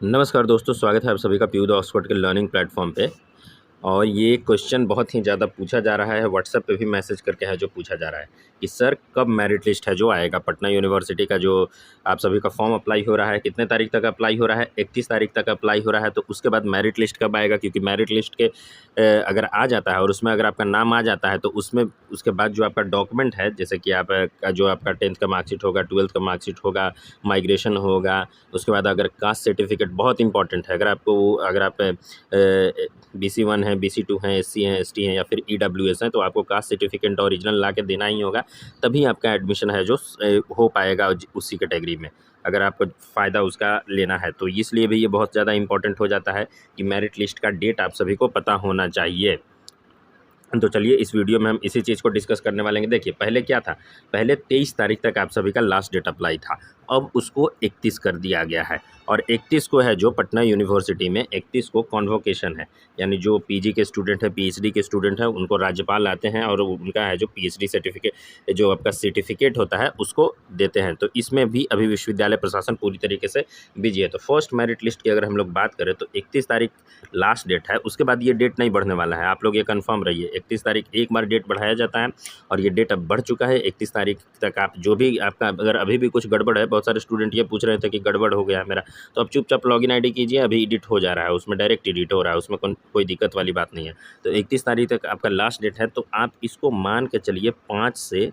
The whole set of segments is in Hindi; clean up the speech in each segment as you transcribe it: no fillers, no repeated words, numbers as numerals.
नमस्कार दोस्तों, स्वागत है आप सभी का पीयू द ऑक्सफोर्ड के लर्निंग प्लेटफॉर्म पे। और ये क्वेश्चन बहुत ही ज़्यादा पूछा जा रहा है, व्हाट्सएप पे भी मैसेज करके है जो पूछा जा रहा है कि सर कब मेरिट लिस्ट है जो आएगा पटना यूनिवर्सिटी का, जो आप सभी का फॉर्म अप्लाई हो रहा है कितने तारीख तक अप्लाई हो रहा है? 31 तारीख तक अप्लाई हो रहा है। तो उसके बाद मेरिट लिस्ट कब आएगा? क्योंकि मेरिट लिस्ट के अगर आ जाता है और उसमें अगर आपका नाम आ जाता है तो उसमें उसके बाद जो आपका डॉक्यूमेंट है, जैसे कि आप जो आपका 10th का मार्कशीट होगा, 12th का मार्कशीट होगा, माइग्रेशन होगा, उसके बाद अगर कास्ट सर्टिफिकेट बहुत इंपॉर्टेंट है। अगर आप BC1 है, BC2 हैं, SC हैं, ST हैं या फिर EWS हैं, तो आपको कास्ट सर्टिफिकेट ओरिजिनल ला के देना ही होगा, तभी आपका एडमिशन है जो हो पाएगा उसी कैटेगरी में, अगर आपको फ़ायदा उसका लेना है तो। इसलिए भी ये बहुत ज़्यादा इंपॉर्टेंट हो जाता है कि मेरिट लिस्ट का डेट आप सभी को पता होना चाहिए। तो चलिए इस वीडियो में हम इसी चीज़ को डिस्कस करने वाले हैं। देखिए पहले क्या था, पहले 23 तारीख तक आप सभी का लास्ट डेट अप्लाई था, अब उसको 31 कर दिया गया है। और 31 को है जो पटना यूनिवर्सिटी में 31 को कॉन्वोकेशन है, यानी जो PG के स्टूडेंट हैं, PhD के स्टूडेंट हैं, उनको राज्यपाल आते हैं और उनका है जो PhD सर्टिफिकेट, जो आपका सर्टिफिकेट होता है उसको देते हैं। तो इसमें भी अभी विश्वविद्यालय प्रशासन पूरी तरीके से बिजी है। तो फर्स्ट मेरिट लिस्ट की अगर हम लोग बात करें तो 31 तारीख लास्ट डेट है, उसके बाद ये डेट नहीं बढ़ने वाला है, आप लोग ये कंफर्म रहिए। 31 तारीख एक बार डेट बढ़ाया जाता है और ये डेट अब बढ़ चुका है। 31 तारीख तक आप जो भी आपका, अगर अभी भी कुछ गड़बड़ है, बहुत सारे स्टूडेंट ये पूछ रहे थे कि गड़बड़ हो गया है मेरा, तो अब चुपचाप लॉगिन ID कीजिए, अभी एडिट हो जा रहा है, उसमें डायरेक्ट एडिट हो रहा है, उसमें कोई दिक्कत वाली बात नहीं है। तो 31 तारीख तक आपका लास्ट डेट है, तो आप इसको मान के चलिए 5 से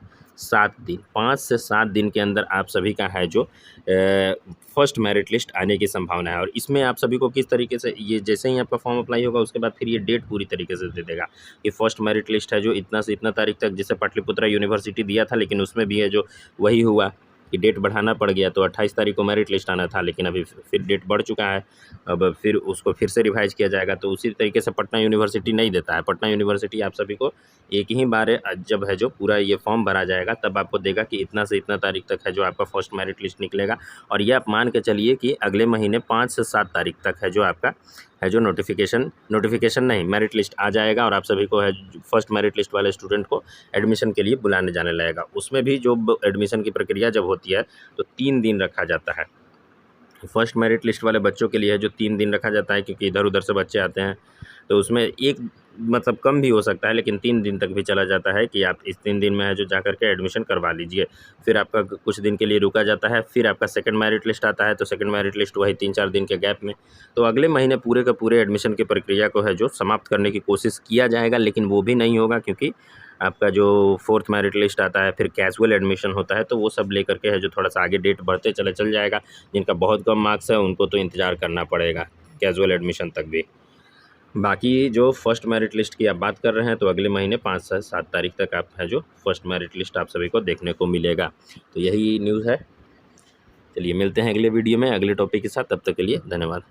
7 दिन के अंदर आप सभी का है जो फर्स्ट मेरिट लिस्ट आने की संभावना है। और इसमें आप सभी को किस तरीके से, ये जैसे ही आपका फॉर्म अप्लाई होगा उसके बाद फिर ये डेट पूरी तरीके से दे देगा कि फर्स्ट मेरिट लिस्ट है जो इतना से इतना तारीख तक, जैसे पाटलिपुत्रा यूनिवर्सिटी दिया था, लेकिन उसमें भी है जो वही हुआ कि डेट बढ़ाना पड़ गया। तो 28 तारीख को मेरिट लिस्ट आना था, लेकिन अभी फिर डेट बढ़ चुका है, अब फिर उसको फिर से रिवाइज किया जाएगा। तो उसी तरीके से पटना यूनिवर्सिटी नहीं देता है। पटना यूनिवर्सिटी आप सभी को एक ही बार जब है जो पूरा ये फॉर्म भरा जाएगा तब आपको देगा कि इतना से इतना तारीख तक है जो आपका फर्स्ट मेरिट लिस्ट निकलेगा। और ये आप मान के चलिए कि अगले महीने 5 से 7 तारीख तक है जो आपका है जो नोटिफिकेशन नहीं, मेरिट लिस्ट आ जाएगा और आप सभी को है फर्स्ट मेरिट लिस्ट वाले स्टूडेंट को एडमिशन के लिए बुलाने जाने लगेगा। उसमें भी जो एडमिशन की प्रक्रिया जब होती है तो 3 दिन रखा जाता है। फर्स्ट मेरिट लिस्ट वाले बच्चों के लिए है जो 3 दिन रखा जाता है, क्योंकि इधर उधर से बच्चे आते हैं, तो उसमें एक मतलब कम भी हो सकता है, लेकिन 3 दिन तक भी चला जाता है कि आप इस 3 दिन में है जो जा करके एडमिशन करवा लीजिए। फिर आपका कुछ दिन के लिए रुका जाता है, फिर आपका सेकंड मेरिट लिस्ट आता है, तो सेकंड मेरिट लिस्ट वही 3-4 दिन के गैप में। तो अगले महीने पूरे का पूरे एडमिशन की प्रक्रिया को है जो समाप्त करने की कोशिश किया जाएगा, लेकिन वो भी नहीं होगा, क्योंकि आपका जो फोर्थ मेरिट लिस्ट आता है, फिर कैजुअल एडमिशन होता है, तो वो सब लेकर के है जो थोड़ा सा आगे डेट बढ़ते चल जाएगा। जिनका बहुत कम मार्क्स है उनको तो इंतज़ार करना पड़ेगा कैजुअल एडमिशन तक भी। बाकी जो फर्स्ट मेरिट लिस्ट की आप बात कर रहे हैं, तो अगले महीने 5 से 7 तारीख तक आप है जो फर्स्ट मेरिट लिस्ट आप सभी को देखने को मिलेगा। तो यही न्यूज़ है। चलिए मिलते हैं अगले वीडियो में अगले टॉपिक के साथ, तब तक के लिए धन्यवाद।